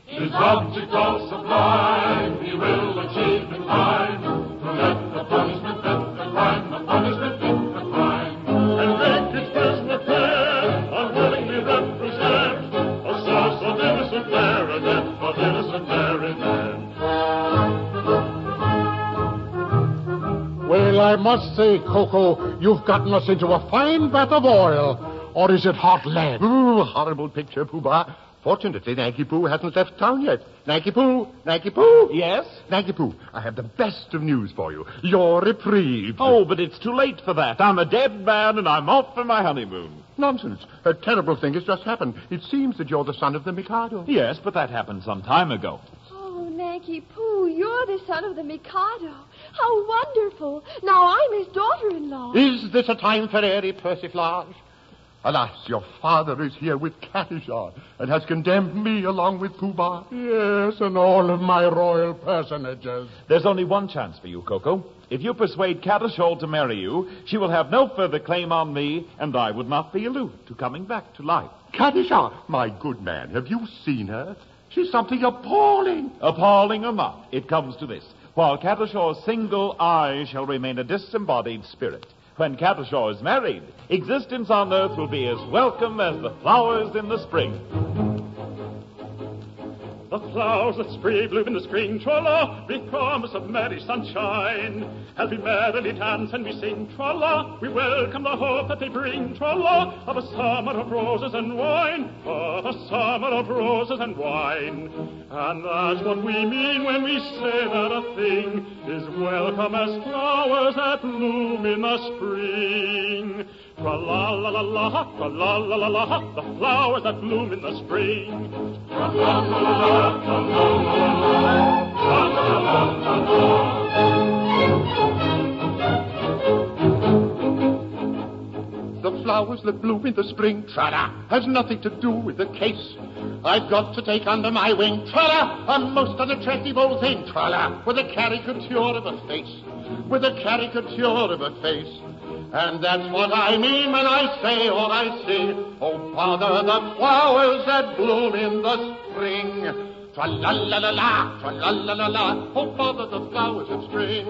His object all sublime, he will achieve in time, to let the punishment fit the crime, the punishment fit the crime, and make his prisoner fair, unwillingly represent a source of innocent merriment, of innocent merriment. Well, I must say, Coco, you've gotten us into a fine bath of oil. Or is it hot lead? Ooh, horrible picture, Pooh-Bah. Fortunately, Nanky Poo hasn't left town yet. Nanky Poo! Nanky Poo! Yes? Nanky Poo, I have the best of news for you. You're reprieved. Oh, but it's too late for that. I'm a dead man and I'm off for my honeymoon. Nonsense. A terrible thing has just happened. It seems that you're the son of the Mikado. Yes, but that happened some time ago. Oh, Nanky Poo, you're the son of the Mikado. How wonderful. Now I'm his daughter-in-law. Is this a time for airy persiflage? Alas, your father is here with Katisha and has condemned me along with Pooh-Bah. Yes, and all of my royal personages. There's only one chance for you, Coco. If you persuade Katisha to marry you, she will have no further claim on me, and I would not be alluded to coming back to life. Katisha, my good man, have you seen her? She's something appalling. Appalling or not, it comes to this. While Katisha's single eye shall remain a disembodied spirit, when Katisha is married, existence on earth will be as welcome as the flowers in the spring. The flowers that spray bloom in the spring, tra-la, bring promise of merry sunshine. And we merrily dance and we sing, tra-la, we welcome the hope that they bring, tra-la, of a summer of roses and wine, of a summer of roses and wine. And that's what we mean when we say that a thing is welcome as flowers that bloom in the spring. Tra-la-la-la-la, tra-la-la-la-la, the flowers that bloom in the spring. Tra-la-la-la-la, tra-la-la-la-la, tra-la-la-la-la. The flowers that bloom in the spring, tra-la, has nothing to do with the case. I've got to take under my wing, tra-la, a most unattractive old thing, tra-la, with a caricature of a face, with a caricature of a face. And that's what I mean when I say or I sing, oh, bother the flowers that bloom in the spring. Tra-la-la-la-la, tra-la-la-la-la, oh, bother the flowers in spring.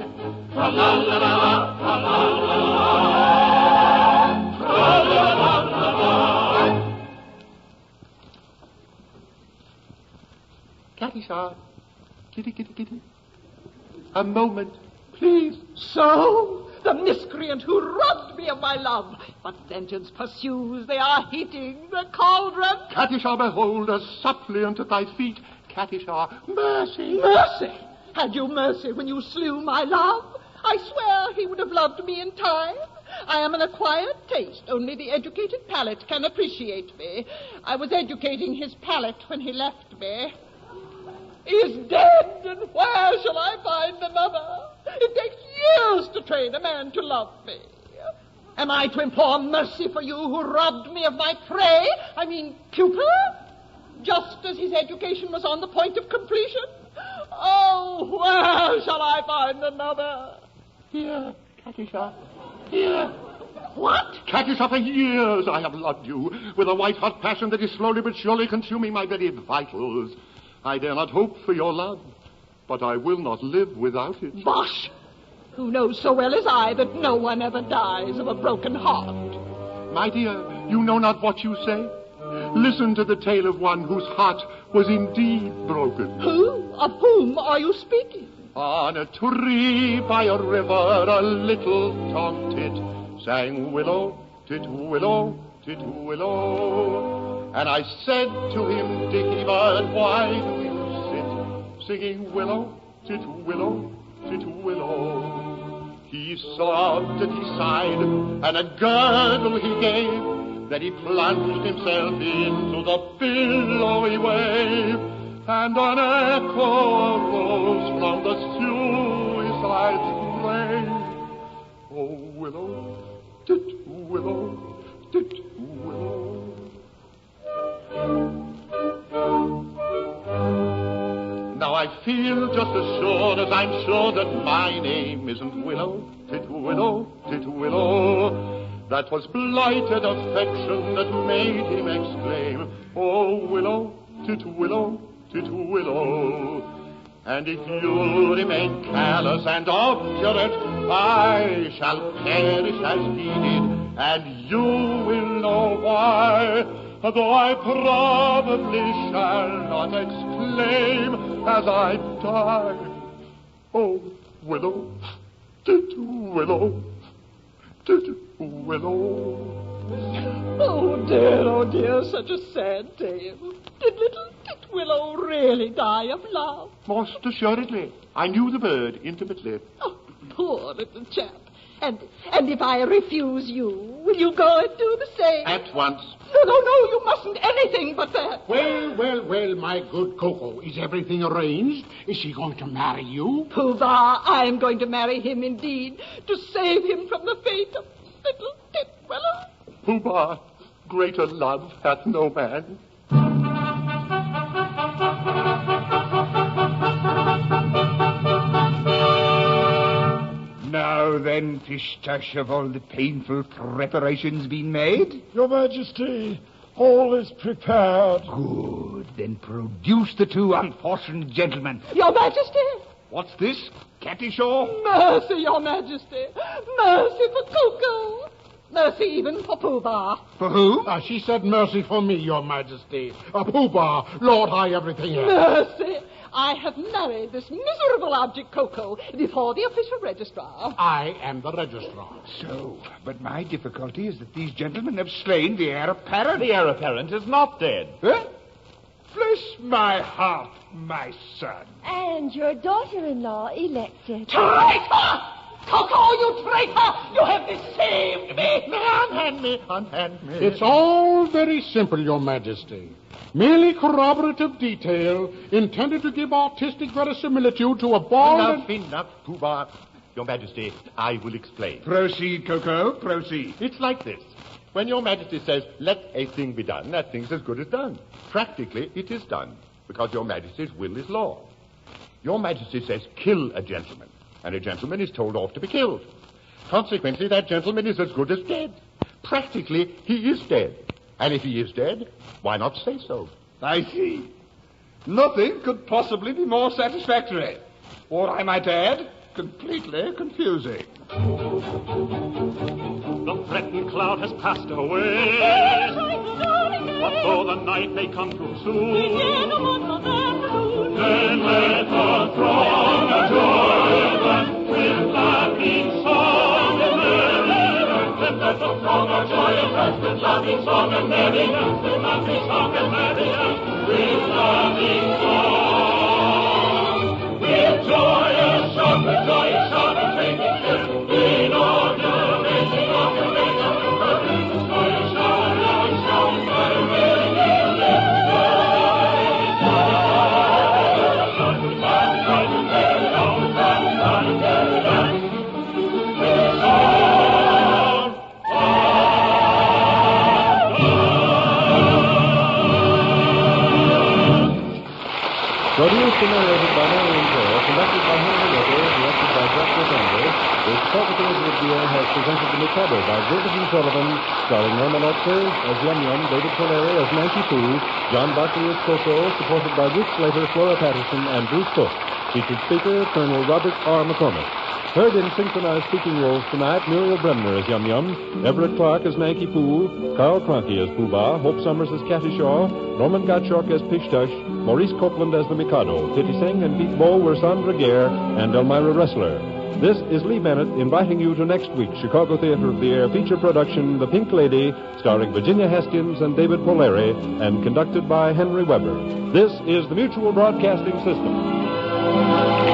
Tra-la-la-la-la, tra-la-la-la-la, tra-la-la-la-la. Katisha, kitty, kitty, kitty. A moment, please. So, the miscreant who robbed me of my love. But vengeance pursues, they are heating the cauldron. Katisha, behold, a suppliant at thy feet. Katisha, mercy. Mercy? Had you mercy when you slew my love? I swear he would have loved me in time. I am an acquired taste. Only the educated palate can appreciate me. I was educating his palate when he left me. He is dead, and where shall I find another? It takes years to train a man to love me. Am I to implore mercy for you who robbed me of my prey? I mean, pupil? Just as his education was on the point of completion? Oh, where shall I find another? Here, Katisha, here. What? Katisha, for years I have loved you with a white-hot passion that is slowly but surely consuming my very vitals. I dare not hope for your love, but I will not live without it. Bosh! Who knows so well as I that no one ever dies of a broken heart? My dear, you know not what you say. Listen to the tale of one whose heart was indeed broken. Who? Of whom are you speaking? On a tree by a river, a little tongue-tit sang willow, tit, willow, tit, willow. And I said to him, Dickie bird, why do you sit singing willow, tit, willow, tit, willow? He sobbed and he sighed, and a gurgle he gave. Then he plunged himself into the billowy wave, and an echo arose from the suicide's grave. Oh, willow, tit, willow, tit, willow. Now I feel just as sure as I'm sure that my name isn't Willow, tit, willow, tit, willow. That was blighted affection that made him exclaim, oh, willow, tit, willow, tit, willow. And if you remain careless and obdurate, I shall perish as he did, and you will know why, though I probably shall not exclaim as I die, oh, willow, tit, willow, tit, willow. Oh dear, such a sad tale. Did little Titwillow really die of love? Most assuredly. I knew the bird intimately. Oh, poor little chap. And if I refuse you, will you go and do the same? At once. No, you mustn't anything but that. Well, my good Coco, is everything arranged? Is she going to marry you? Pooh-Bah, I am going to marry him indeed, to save him from the fate of little Titwillow. Pooh-Bah, greater love hath no man. Now then, Pistache, have all the painful preparations been made? Your Majesty, all is prepared. Good. Then produce the two unfortunate gentlemen. Your Majesty! What's this? Katisha? Mercy, Your Majesty. Mercy for Coco. Mercy even for Pooh-Bah. For who? She said mercy for me, Your Majesty. Pooh-Bah, Lord High Everything Else. Mercy. I have married this miserable object, Coco, before the official registrar. I am the registrar. So, but my difficulty is that these gentlemen have slain the heir apparent. The heir apparent is not dead. Huh? Bless my heart, my son. And your daughter-in-law elected. Traitor! Coco, you traitor! You have deceived me! Unhand me. It's all very simple, Your Majesty. Merely corroborative detail intended to give artistic verisimilitude to a bald... Enough, Pooh-Bah. Your Majesty, I will explain. Proceed, Coco, proceed. It's like this. When Your Majesty says, let a thing be done, that thing's as good as done. Practically, it is done, because Your Majesty's will is law. Your Majesty says, kill a gentleman, and a gentleman is told off to be killed. Consequently, that gentleman is as good as dead. Practically, he is dead. And if he is dead, why not say so? I see. Nothing could possibly be more satisfactory. Or, I might add, completely confusing. The threatened cloud has passed away. But though the night may come too soon, then let the throng adore with laughing song and merriment. Then let the throng of joy and with laughing song and merriment, with laughing song and merriment, with laughing song. Chicago Theatre of the Air has presented The Mikado by Gilbert and Sullivan, starring Norman Otzer as Yum Yum, David Polare as Nancy Pooh, John Barkley as Coco, supported by Ruth Slater, Flora Patterson, and Bruce Cook. Featured speaker, Colonel Robert R. McCormick. Heard in synchronized speaking roles tonight, Muriel Bremner as Yum Yum, Everett Clark as Nanky Pooh, Carl Cronky as Pooh Bah, Hope Summers as Catty Shaw, Norman Gottschalk as Pish Tush, Maurice Copeland as the Mikado, Titty Singh and Pete Bow were Sandra Gare and Elmira Ressler. This is Lee Bennett inviting you to next week's Chicago Theatre of the Air feature production, The Pink Lady, starring Virginia Haskins and David Polare, and conducted by Henry Weber. This is the Mutual Broadcasting System.